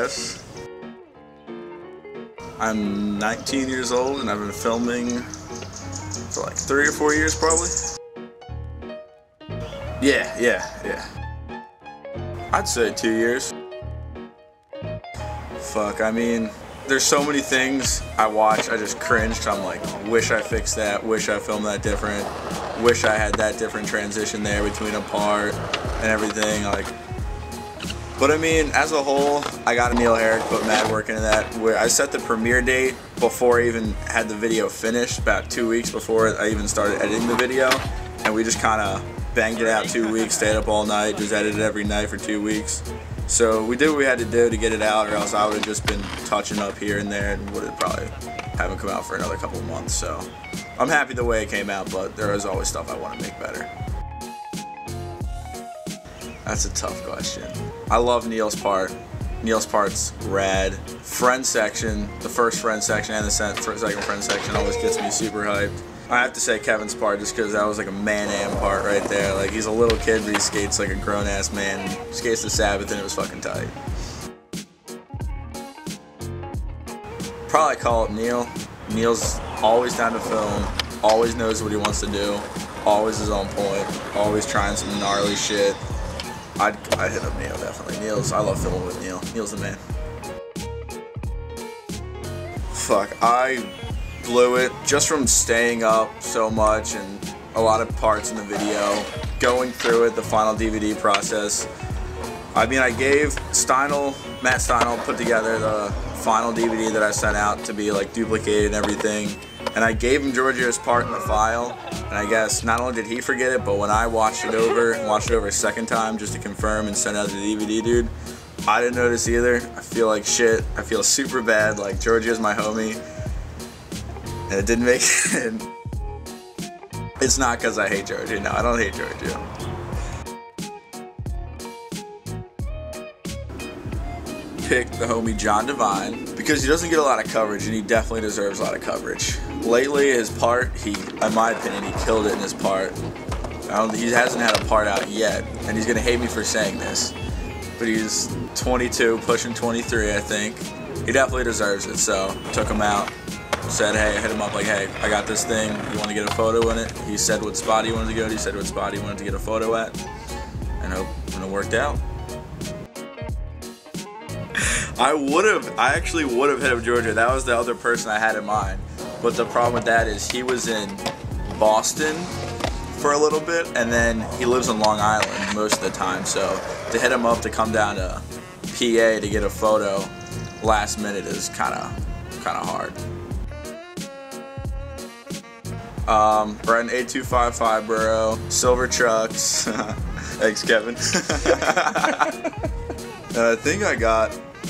guess. I'm 19 years old and I've been filming for like 3 or 4 years probably. Yeah. I'd say 2 years. Fuck, I mean, there's so many things I watch, I just cringe. I'm like, wish I fixed that, wish I filmed that different, wish I had that different transition there between a part and everything, like. But I mean, as a whole, I got Neil Herrick, put mad work into that, where I set the premiere date before I even had the video finished, about 2 weeks before I even started editing the video, and we just kind of banged it out 2 weeks, stayed up all night, just edited every night for 2 weeks. So we did what we had to do to get it out, or else I would have just been touching up here and there and would have probably haven't come out for another couple of months. So I'm happy the way it came out, but there is always stuff I want to make better. That's a tough question. I love Neil's part. Neil's part's rad. Friend section, the first friend section and the second friend section always gets me super hyped. I have to say Kevin's part just because that was like a man-am part right there. Like, he's a little kid but he skates like a grown-ass man. He skates the Sabbath and it was fucking tight. Probably call it Neil. Neil's always down to film, always knows what he wants to do, always is on point, always trying some gnarly shit. I'd hit up Neil, definitely. I love filming with Neil. Neil's the man. Fuck, I blew it just from staying up so much and a lot of parts in the video, going through it, the final DVD process. I mean, I gave Matt Steinel put together the final DVD that I sent out to be like duplicated and everything, and I gave him Giorgio's part in the file, and I guess not only did he forget it, but when I watched it over a second time just to confirm and send out the DVD, dude, I didn't notice either. I feel like shit. I feel super bad, like Giorgio's my homie, and it didn't make it. It's not because I hate Giorgio. No, I don't hate Giorgio. Pick the homie John Devine because he doesn't get a lot of coverage and he definitely deserves a lot of coverage. Lately, his part, in my opinion, he killed it in his part. He hasn't had a part out yet, and he's gonna hate me for saying this, but he's 22, pushing 23, I think. He definitely deserves it, so took him out. Said, hey, I hit him up like, hey, I got this thing, you want to get a photo in it? He said what spot he wanted to go to, he said what spot he wanted to get a photo at, and it worked out. I actually would have hit up Giorgio. That was the other person I had in mind. But the problem with that is he was in Boston for a little bit, and then he lives in Long Island most of the time. So to hit him up to come down to PA to get a photo last minute is kind of hard. We're at an 8255 borough, silver trucks. Thanks, Kevin.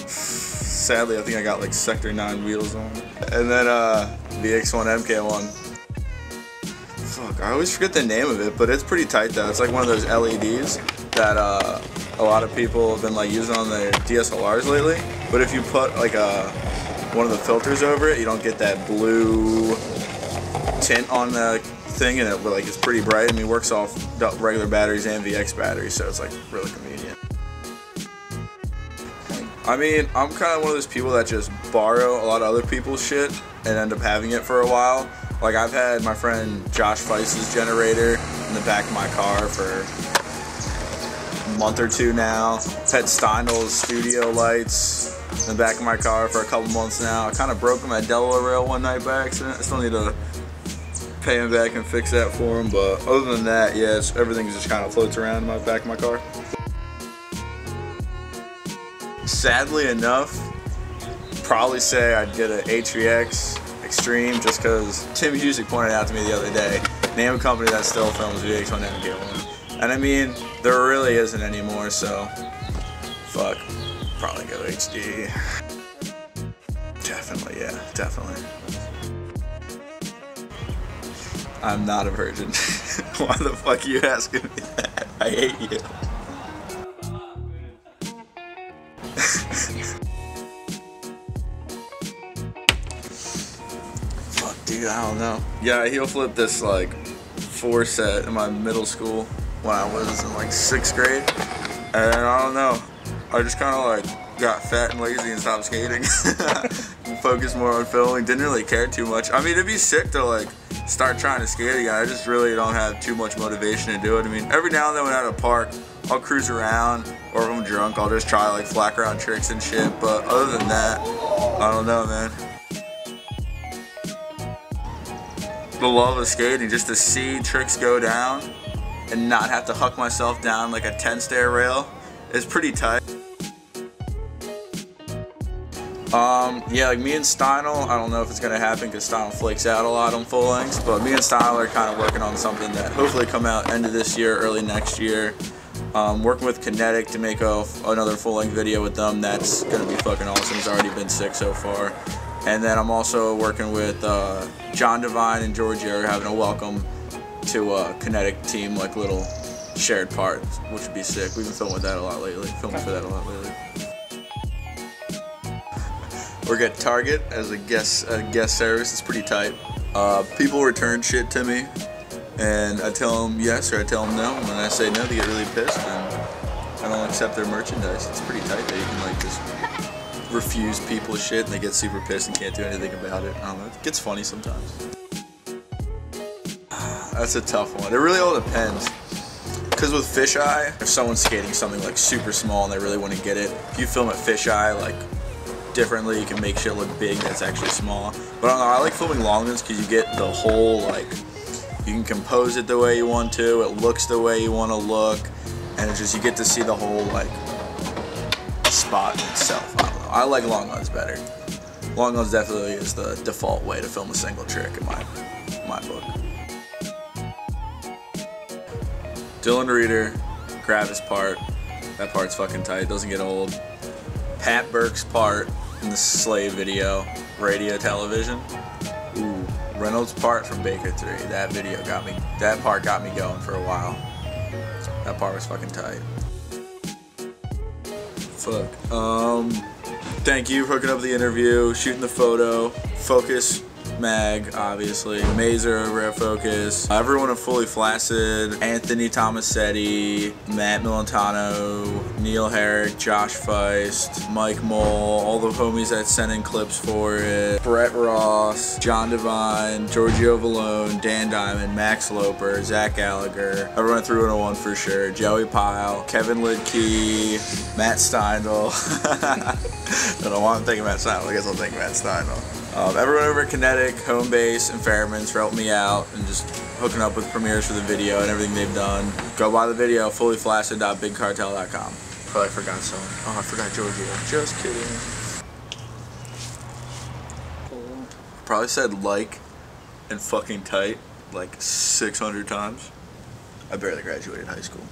Sadly, I think I got like Sector 9 wheels on. And then VX1 MK1. Fuck, I always forget the name of it, but it's pretty tight though. It's like one of those LEDs that a lot of people have been like using on their DSLRs lately. But if you put like one of the filters over it, you don't get that blue tint on the thing, and it's pretty bright. I mean, it works off regular batteries and VX batteries, so it's like really convenient. I mean, I'm kind of one of those people that just borrow a lot of other people's shit and end up having it for a while. Like, I've had my friend Josh Feist's generator in the back of my car for a month or two now. I've had Steinel's studio lights in the back of my car for a couple months now. I kind of broke them at Delaware Rail one night by accident. I still need to pay him back and fix that for him, but other than that, yeah, everything just kind of floats around in the back of my car. Sadly enough, probably say I'd get an HVX Extreme just because Tim Hewczuk pointed out to me the other day, name a company that still films VX1 MK1. And I mean, there really isn't anymore, so fuck, probably go HD. Definitely, yeah, definitely. I'm not a virgin. Why the fuck are you asking me that? I hate you. Fuck, dude, I don't know. Yeah, I heel flipped this like 4 set in my middle school when I was in like 6th grade, and I don't know. I just kind of like got fat and lazy and stopped skating. Focused more on filming. Didn't really care too much. I mean, it'd be sick to like start trying to skate again. I just really don't have too much motivation to do it. I mean, every now and then when I'm at a park, I'll cruise around, or if I'm drunk, I'll just try like flat ground tricks and shit. But other than that, I don't know, man. The love of skating, just to see tricks go down and not have to huck myself down like a 10-stair rail is pretty tight. Yeah, like me and Steinel, I don't know if it's gonna happen because Steinel flakes out a lot on full lengths, but me and Steinel are kind of working on something that hopefully come out end of this year, early next year. Working with Kinetic to make another full length video with them. That's gonna be fucking awesome. It's already been sick so far. And then I'm also working with John Devine and Giorgio are having a welcome to a Kinetic team, like little shared part, which would be sick. We've been filming that a lot lately. Filming for that a lot lately. Work at Target as a guest service. It's pretty tight. People return shit to me, and I tell them yes or I tell them no. And when I say no, they get really pissed, and I don't accept their merchandise. It's pretty tight that you can like just refuse people's shit, and they get super pissed and can't do anything about it. I don't know. It gets funny sometimes. That's a tough one. It really all depends. Because with fisheye, if someone's skating something like super small and they really want to get it, if you film at fisheye like differently, you can make shit look big that's actually small. But I don't know, I like filming long ones because you get the whole, like, you can compose it the way you want to, it looks the way you want to look, and it's just, you get to see the whole, like, spot in itself. I don't know. I like long ones better. Long ones definitely is the default way to film a single trick in my book. Dylan Reeder, grab his part. That part's fucking tight, doesn't get old. Pat Burke's part in the Slave video, radio television. Ooh, Reynolds' part from Baker 3. That part got me going for a while. That part was fucking tight. Fuck. Thank you for hooking up the interview, shooting the photo. Focus Mag, obviously. Mazer over at Focus. Everyone at Fully Flaccid. Anthony Tomasetti, Matt Militano, Neil Herrick, Josh Feist, Mike Mole, all the homies that sent in clips for it. Brett Ross, John Devine, Giorgio Valone, Dan Diamond, Max Loper, Zach Gallagher. Everyone at 301 for sure. Joey Pyle, Kevin Lidkey, Matt Steindl. I don't know why I'm thinking Matt Steindl. I guess I'll think Matt Steindl. Everyone over at Kinetic, Homebase, and Fairman's for helping me out and just hooking up with premieres for the video and everything they've done. Go buy the video, fullyflaccid.bigcartel.com. Probably forgot someone. Oh, I forgot Giorgio. Just kidding. Probably said like and fucking tight like 600 times. I barely graduated high school.